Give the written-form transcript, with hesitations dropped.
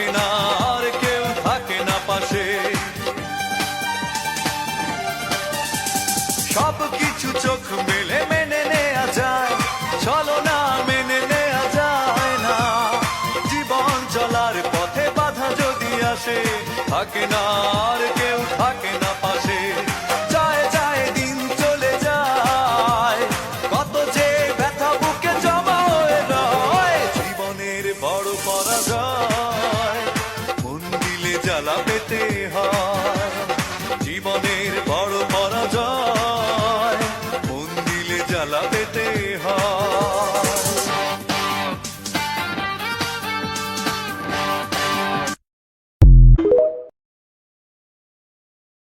থাকে না আর কেউ থাকে না পাশে। সবকিছু চোখ মেলে মেনে নেয়া যায়, চলো না মেনে নেয়া যায় না। জীবন চলার পথে বাধা যদি আসে, থাকে না আর কেউ থাকে না পাশে। যায় যায় দিন চলে যায়, কত যে ব্যথা বুকে জমা হয়ে রয়। জীবনের বড় পরাজয়, মন দিলে জ্বালা পেতে হয়। জীবনের